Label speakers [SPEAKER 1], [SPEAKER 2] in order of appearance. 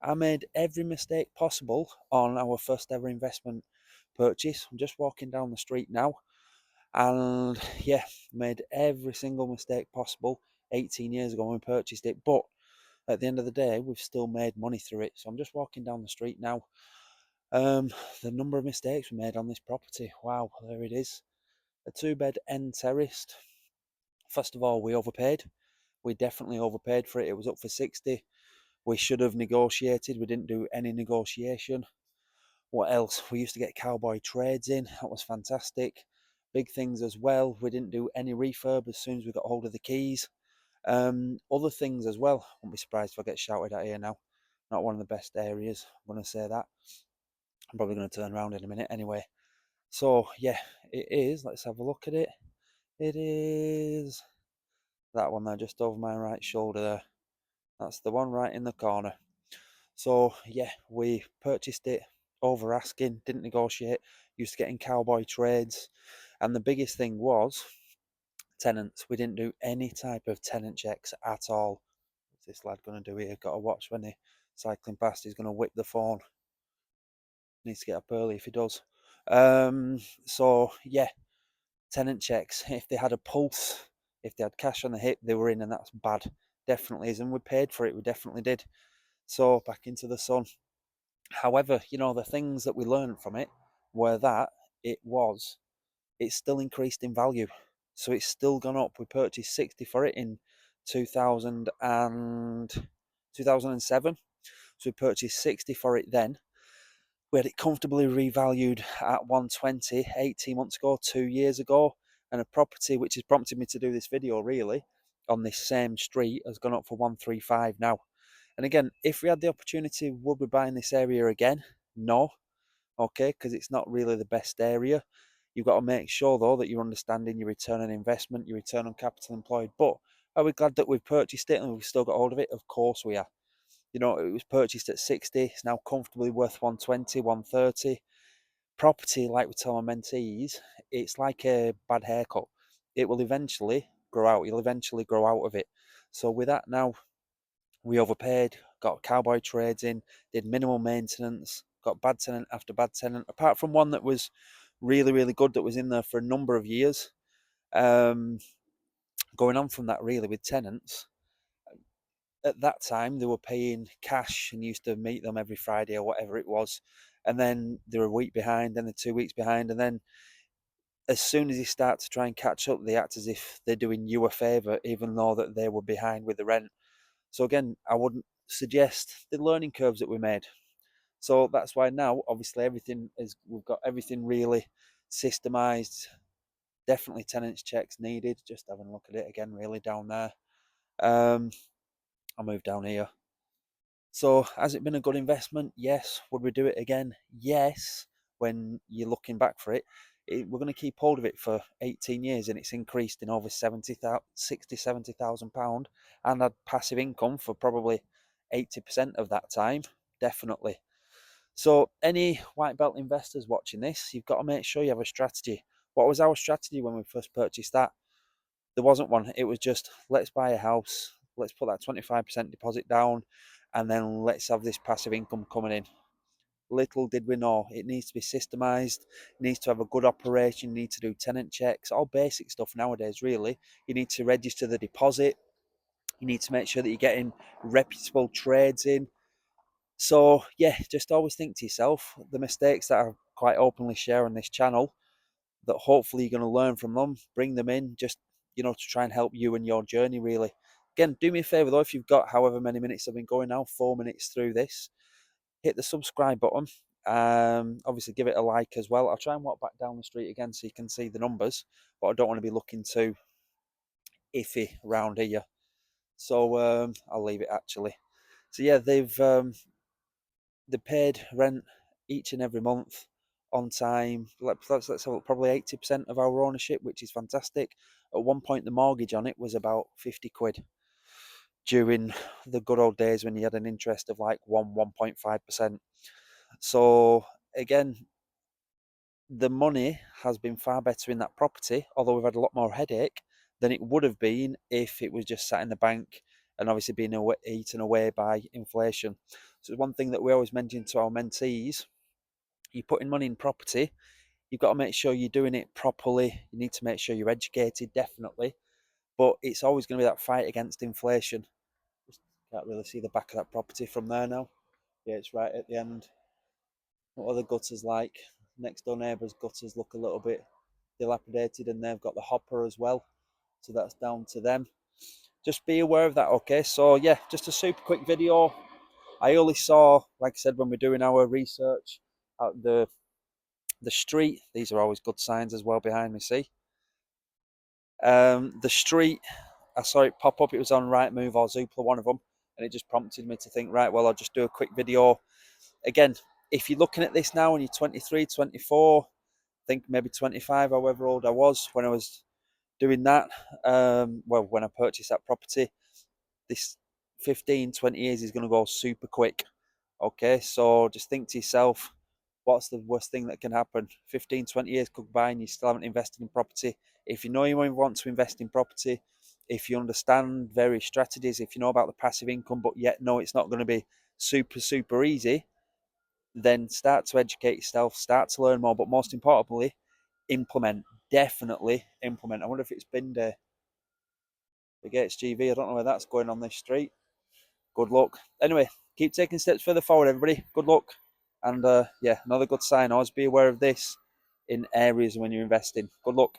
[SPEAKER 1] I made every mistake possible on our first ever investment purchase. I'm just walking down the street now, and yeah, made every single mistake possible 18 years ago when we purchased it. But at the end of the day, we've still made money through it. So I'm just walking down the street now. Um, the number of mistakes we made on this property. Wow, there it is. A two-bed end terraced. First of all, we overpaid. We definitely overpaid for it. It was up for 60. We should have negotiated. We didn't do any negotiation. What else? We used to get cowboy trades in. That was fantastic. Big things as well. We didn't do any refurb as soon as we got hold of the keys. Other things as well. Won't be surprised if I get shouted at here now. Not one of the best areas. I'm going to say that. I'm probably going to turn around in a minute anyway. So yeah, it is. Let's have a look at it. It is that one there, just over my right shoulder there. That's the one right in the corner. So yeah, we purchased it over asking, didn't negotiate, used to getting cowboy trades. And the biggest thing was tenants. We didn't do any type of tenant checks at all. What's this lad going to do here? Got to watch when he's cycling past, he's going to whip the phone. Needs to get up early if he does. So yeah, tenant checks. If they had a pulse, if they had cash on the hip, they were in, and that's bad. Definitely is. And we paid for it, we definitely did. So back into the sun. However, the things that we learned from it were that it's still increased in value. So it's still gone up. We purchased 60 for it in 2000 and 2007. So we purchased 60 for it then. We had it comfortably revalued at 120 18 months ago, 2 years ago. And a property which has prompted me to do this video really on this same street has gone up for 135 now. And again, if we had the opportunity, would we buy in this area again? No. Okay, because it's not really the best area. You've got to make sure though that you're understanding your return on investment, your return on capital employed. But are we glad that we've purchased it and we've still got hold of it? Of course we are. It was purchased at 60, it's now comfortably worth 120, 130. Property, like we tell my mentees, it's like a bad haircut. It will eventually grow out. You'll eventually grow out of it. So with that now, we overpaid, got cowboy trades in, did minimal maintenance, got bad tenant after bad tenant, apart from one that was really, really good that was in there for a number of years. Um, Going on from that, really, with tenants, at that time they were paying cash and used to meet them every Friday or whatever it was. And then they're a week behind, then they're 2 weeks behind. And then as soon as you start to try and catch up, they act as if they're doing you a favour, even though that they were behind with the rent. So again, I wouldn't suggest the learning curves that we made. So that's why now, obviously, we've got everything really systemized. Definitely tenants checks needed. Just having a look at it again, really down there. Um, I'll move down here. So has it been a good investment? Yes. Would we do it again? Yes. When you're looking back for it, we're going to keep hold of it for 18 years, and it's increased in over 70,000 pound, and had passive income for probably 80% of that time. Definitely. So, any white belt investors watching this, you've got to make sure you have a strategy. What was our strategy when we first purchased that? There wasn't one. It was just, let's buy a house, let's put that 25% deposit down, and then let's have this passive income coming in. Little did we know, it needs to be systemized, it needs to have a good operation, you need to do tenant checks, all basic stuff nowadays, really. You need to register the deposit, you need to make sure that you're getting reputable trades in. So yeah, just always think to yourself, the mistakes that I quite openly share on this channel, that hopefully you're going to learn from them, bring them in, just to try and help you in your journey really. Again, do me a favor though, if you've got however many minutes I've been going now, 4 minutes through this, hit the subscribe button. Obviously give it a like as well. I'll try and walk back down the street again so you can see the numbers, but I don't want to be looking too iffy around here. So I'll leave it actually. So yeah, they paid rent each and every month on time. Let's have probably 80% of our ownership, which is fantastic. At one point, the mortgage on it was about 50 quid during the good old days when you had an interest of like 1.5%. So again, the money has been far better in that property, although we've had a lot more headache than it would have been if it was just sat in the bank and obviously being eaten away by inflation. So one thing that we always mention to our mentees: you're putting money in property, you've got to make sure you're doing it properly. You need to make sure you're educated, definitely, but it's always going to be that fight against inflation. Just can't really see the back of that property from there now. Yeah, it's right at the end. What are the gutters like? Next door neighbour's gutters look a little bit dilapidated, and they've got the hopper as well, so that's down to them. Just be aware of that, okay? So yeah, just a super quick video. I only saw, like I said, when we're doing our research at the street. These are always good signs as well behind me. See, the street. I saw it pop up. It was on Rightmove or Zoopla, one of them, and it just prompted me to think, right, well, I'll just do a quick video. Again, if you're looking at this now and you're 23, 24, I think maybe 25, however old I was when I was doing that, well, when I purchased that property, this 15, 20 years is going to go super quick. Okay, so just think to yourself, what's the worst thing that can happen? 15, 20 years could by and you still haven't invested in property. If you know you want to invest in property, if you understand various strategies, if you know about the passive income, but yet no, it's not going to be super, super easy, then start to educate yourself, start to learn more, but most importantly, implement. Definitely implement. I wonder if it's been there. The Gates GV, I don't know where that's going on this street. Good luck. Anyway, keep taking steps further forward, everybody. Good luck. And yeah, another good sign. Always be aware of this in areas when you're investing. Good luck.